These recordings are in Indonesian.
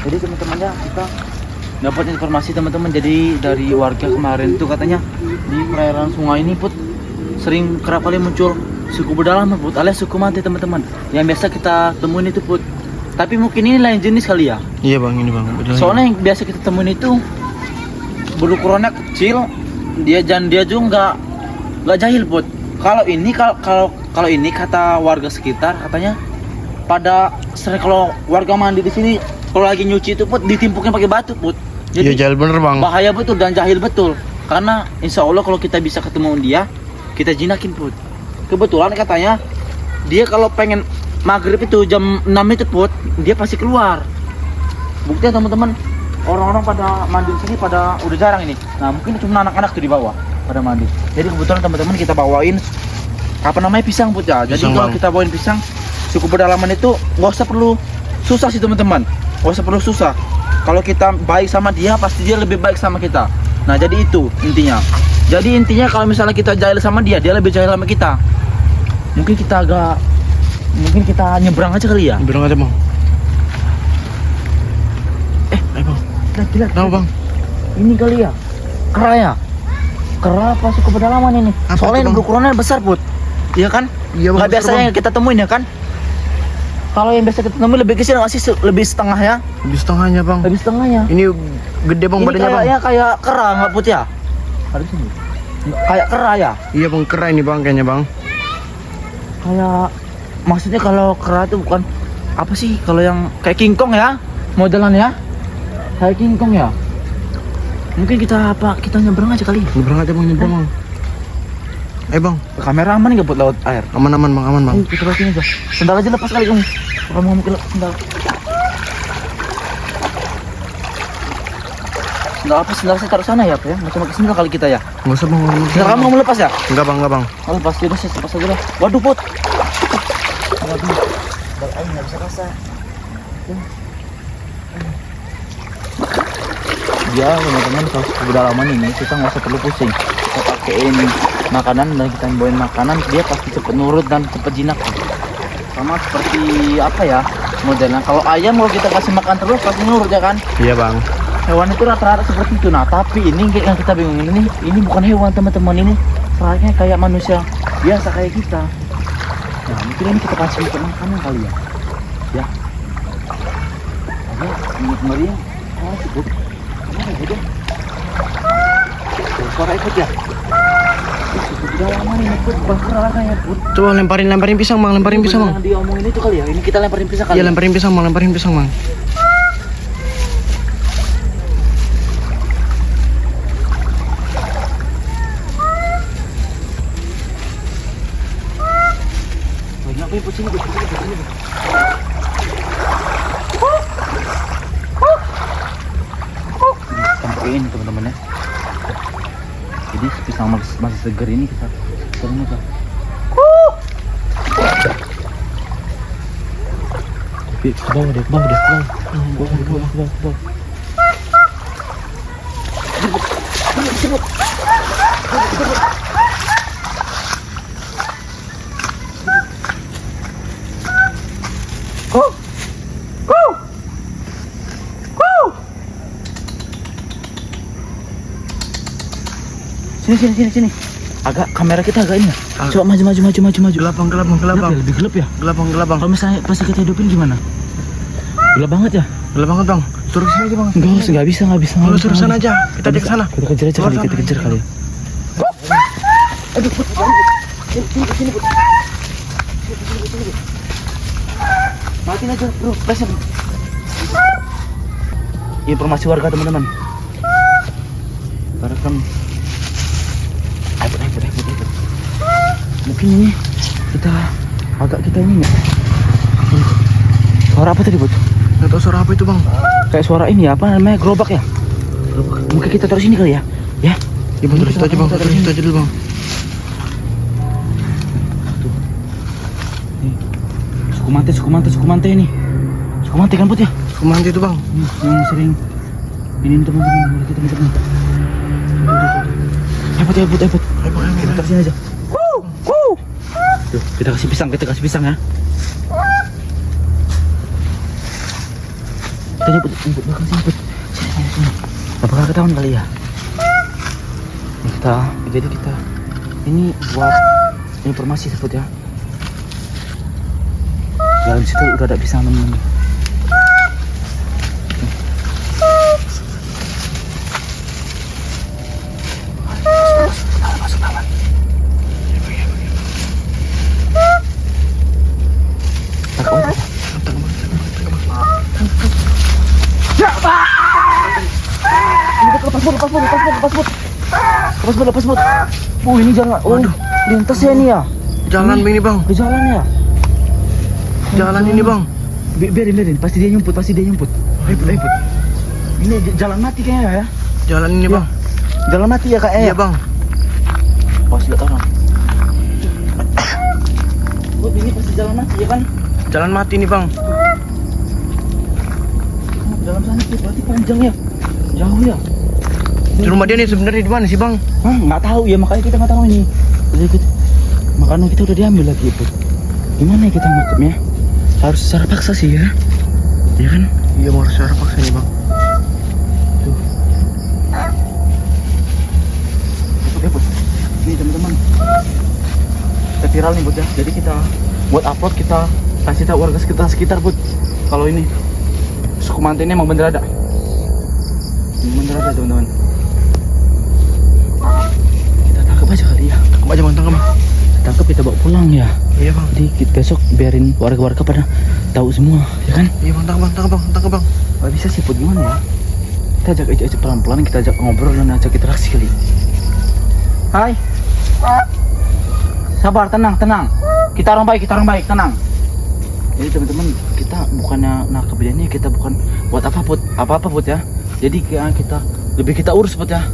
Jadi teman-temannya kita dapat informasi teman-teman, jadi dari warga kemarin itu katanya di perairan sungai ini Put sering kerap kali muncul suku pedalaman Put, alias suku mati teman-teman, yang biasa kita temuin itu Put. Tapi mungkin ini lain jenis kali ya. Iya bang, ini bang. Soalnya yang biasa kita temuin itu berukurannya kecil, dia juga nggak jahil Put. Kalau ini kata warga sekitar katanya pada sering kalau warga mandi di sini kalau lagi nyuci itu Put ditimpukin pakai batu Put. Jadi iya jahil bener bang. Bahaya betul dan jahil betul. Karena insya Allah kalau kita bisa ketemu dia, kita jinakin Put. Kebetulan katanya dia kalau pengen maghrib itu jam 6 itu Put, dia pasti keluar. Buktinya teman-teman, orang-orang pada mandi di sini pada udah jarang ini. Nah mungkin cuma anak-anak tuh di bawah pada mandi. Jadi kebetulan teman-teman kita bawain apa namanya pisang Put ya. Jadi kalau kita bawain pisang suku pedalaman itu nggak usah perlu susah sih teman-teman, nggak usah perlu susah. Kalau kita baik sama dia, pasti dia lebih baik sama kita. Nah jadi itu intinya. Jadi intinya kalau misalnya kita jahil sama dia, dia lebih jahil sama kita. Mungkin kita nyebrang aja kali ya. Nyebrang aja bang. Ayo bang. Gila. Kenapa bang? Ini kali ya. Kera ya. Kera apa suku pedalaman ini? Apa soalnya itu, ini ukurannya besar Put. Iya kan? Iya bang. Nggak biasanya yang kita temuin ya kan? Kalau yang biasa kita temuin lebih kecil nggak sih? Lebih setengah ya? Lebih setengahnya bang. Lebih setengahnya. Ini gede bang Ini badannya bang. kayaknya kayak kera nggak Put ya? Ada sini. Kayak kera ya? Iya bang, kera ini bang kayaknya bang. Kayak maksudnya kalau kera itu bukan apa sih? Kalau yang kayak King Kong ya? Modelan ya? Kayak King Kong ya? Mungkin kita nyebrang aja kali. Nyebrang aja bang, nyebrang bang. Ayo bang. Kamera aman nggak buat laut air? Aman bang, aman bang. Kita lepasin aja. Sendal aja lepas kali kamu. Kamu mau ke sendal. Sendal apa? Sendal saya taruh sana ya, Pak ya. Macam sendal kali kita ya. Nggak usah bang. Sendal kamu mau lepas ya? Enggak bang. Oh, lepas ya, saya lepas aja lah. Waduh, Put. Waduh. Sendal air nggak bisa rasa. Ya, teman-teman, kalau kedalaman ini kita nggak usah perlu pusing. Kita pakein makanan dan kita bawain makanan, dia pasti cepet nurut dan cepet jinak. Sama seperti apa ya modelnya, kalau ayam kalau kita kasih makan terus pasti nurut ya kan. Iya bang. Hewan itu rata-rata seperti itu. Nah tapi ini yang kita bingungin ini bukan hewan teman-teman, ini selayaknya kayak manusia biasa kayak kita. Nah mungkin ini kita kasih makanan kali ya. Ya ini kemarin cukup gitu. Suara ikut ya. Udah lama nih Put, bangkera kayaknya Put. Coba lemparin pisang bang, lemparin pisang bang. Dia omongin itu kali ya. Ini kita lemparin pisang kali. Iya lemparin pisang bang. Banyak Put sini. Ini teman-teman ya. Jadi pisang masih segar ini kita turun aja. Ke bawah deh. Sini. Agak kamera kita agak ini ya. Coba maju. Gelap bang. Lebih gelap ya. Gelap bang. Kalau misalnya pas kita hidupin gimana? Gelap banget ya. Gelap banget bang. Turun sini aja bang. Nggak bisa. Kalau suruh sana aja. Kita aja ke sana. Kita kejar aja kali. Aduh, Put. Sini, Put. Matiin aja, bro. Pressnya. Informasi warga teman-teman. Rekam. Ayo. Mungkin ini kita ini nggak? Suara apa tadi, Put? Nggak tahu suara apa itu bang. Kayak suara ini ya, apa namanya, gerobak ya? Mungkin kita taruh sini kali ya? Ya? Ya bang, terus aja bang. Terus aja dulu bang. Suku Mante ini. Suku Mante kan Put ya? Suku Mante itu bang. Yang sering ini teman-teman. Ayo Put. Kita taruh sini aja. Tuh, kita kasih pisang ya. Kita jemput belakang sini put. Sini. Apakah ketahuan kali ya? Jadi kita ini buat informasi sebut ya. Dalam situ udah ada bisa nemen. Masuk taman. Lepas bot. Oh ini jalan. Oh lintas ya ini ya. Jalan ini bang. Ke jalan ya. Jalan ini bang. Biarin. Pasti dia nyumput. Ayo put. Ini jalan mati kayaknya ya. Jalan ini bang. Jalan mati ya kayaknya. Iya bang. Pas lihat orang. Bot ini pasti jalan mati ya kan? Jalan mati nih bang. Dalam sana tuh berarti panjang ya. Jauh ya. Rumah dia nih sebenarnya di mana sih bang? Hah, nggak tahu ya, makanya kita nggak tahu ini. Makanya kita udah diambil lagi put. Gimana ya kita nangkepnya? Harus secara paksa sih ya. Ya kan? Iya harus secara paksa nih bang. Tuh. Put. Nih teman-teman. Kita viral nih Bud ya. Jadi kita buat upload, kita kasih tahu warga sekitar Bud. Kalau ini suku mantennya emang bener ada. Bener ada teman-teman. Kita tangkap aja kali ya. Tangkap kita bawa pulang ya. Iya bang. Jadi besok biarin warga-warga pada tahu semua, ya kan? Iya bang, tangkap bang. Gak bisa sih Put, gimana ya? Kita ajak pelan-pelan, kita ajak ngobrol dan ajak interaksi kali. Hai. Sabar, tenang. Kita orang baik, tenang. Jadi teman-teman, kita bukannya nangkep dia nih, kita bukan buat apa-apa Put ya. Jadi kita urus Put ya.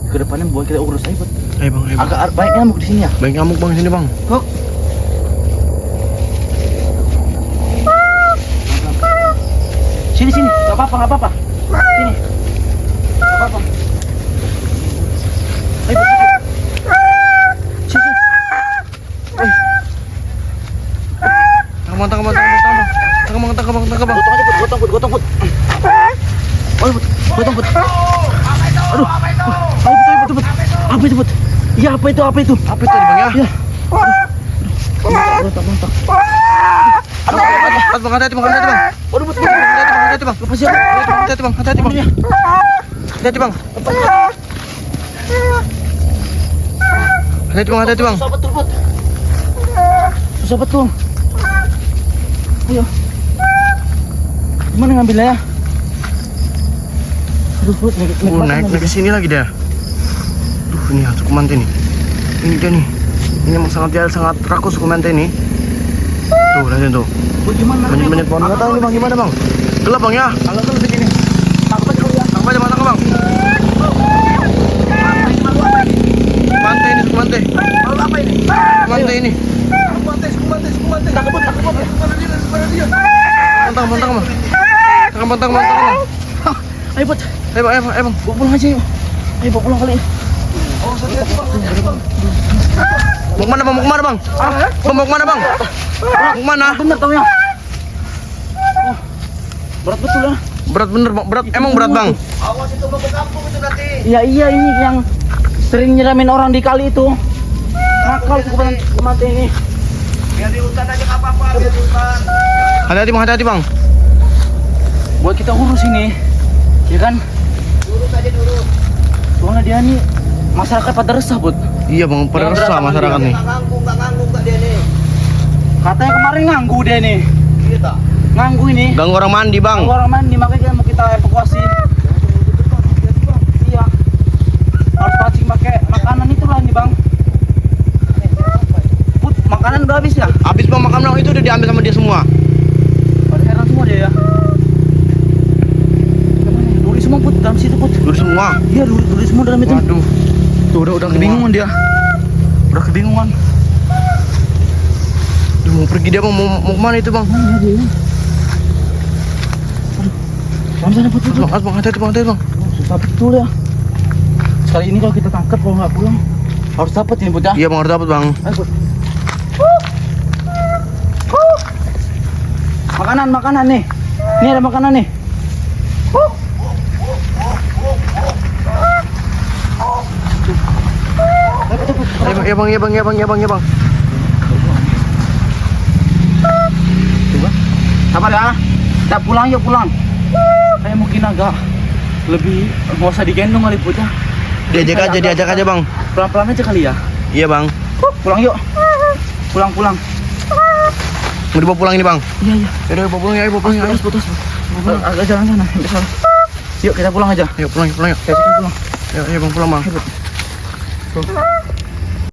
Kedepannya buat kita urus aja Put. Ayo bang. Agak banyak nyamuk di sini ya. Banyak nyamuk bang sini bang. Kok? Sini, nggak apa-apa. Sini, nggak apa-apa. Ayo, sini. Tangkap bang. Gotong, Put. Oh, gotong, Put. Aduh. Ayo, Put. Apa itu, Put? Iya, apa itu? Apa itu tadi bang ya? Iya. Rontak. Aduh, hati-hati bang. Waduh, Put. Hati-hati bang. Lepas ya. Hati-hati bang. Hati-hati bang. Susah betul. Ayo. Gimana ngambilnya ya? Aduh, Put, Naik ke sini lagi dia. Duh, ini suku manten nih. Ini dia nih. Ini emang sangat rakus suku manten nih. Tuh, lihatin tuh. Put, gimana? Banyak pohon. Nggak tahu nih bang, gimana bang? Gelap bang ya? Kalau kan begini. Tangkap aja kali ya. Tangkap aja bang. Manten ini, suku manten. Malu apa ini? Manten ini. Suku manten. Tangkap, Put. Tangkap bang. Ayo, Put. Ayo bang. Bawa pulang aja yuk. Ayo bawa pulang kali ya. Mau kemana bang? Mau kemana? Bener tau ya. Berat betul ya. Berat bener bang. Emang berat bang. Awas itu mau ke kampung itu nanti. Iya ini yang sering nyeramin orang di kali itu. Nakal suku mati ini. Biar di hutan aja nggak apa-apa, biar di hutan. Hati-hati bang. Buat kita urus ini, ya kan? Urus aja dulu. Soalnya dia nih masyarakat pada resah Bud. Iya bang, pada resah masyarakat nih. Nggak nganggung nggak dia nih. Katanya kemarin nganggu dia nih. Iya tak? Nganggu ini. Ganggu orang mandi bang. Ganggu orang mandi, makanya mau kita evakuasi. Iya. Harus pancing pakai makanan itu lah nih bang. Bud, makanan udah habis ya? Habis bang, makanan itu udah diambil sama dia semua. Pada heran semua dia ya. Duri semua Bud, dalam situ Bud. Dulu semua. Iya duri semua dalam itu. Waduh. Tuh udah kebingungan dia. Udah kebingungan. Duh, mau pergi dia bang, mau kemana itu bang? Mana dia? Aduh. Sana Bud. Bang, hati-hati bang. Susah betul ya. Sekali ini kalau kita tangkap, kalau nggak pulang harus dapat ini Bud ya. Iya bang, harus dapat bang. Ayo Bud. Makanan nih. Ini ada makanan nih. Iya bang, iya bang, iya bang, iya bang, iya bang. Coba. Sabar ya. Kita pulang yuk pulang. Kayak mungkin agak lebih nggak usah digendong kali Put ya. Diajak aja bang. Pelan-pelan aja kali ya. Iya bang. Pulang yuk. Pulang. Mau dibawa pulang ini bang? Iya iya. Yaudah bawa pulang ya, bawa pulang ya. Putus. Agak jalan sana. Sampai sana. Yuk kita pulang aja. Ayo pulang yuk. Kita pulang. Ayo bang pulang bang. Tuh.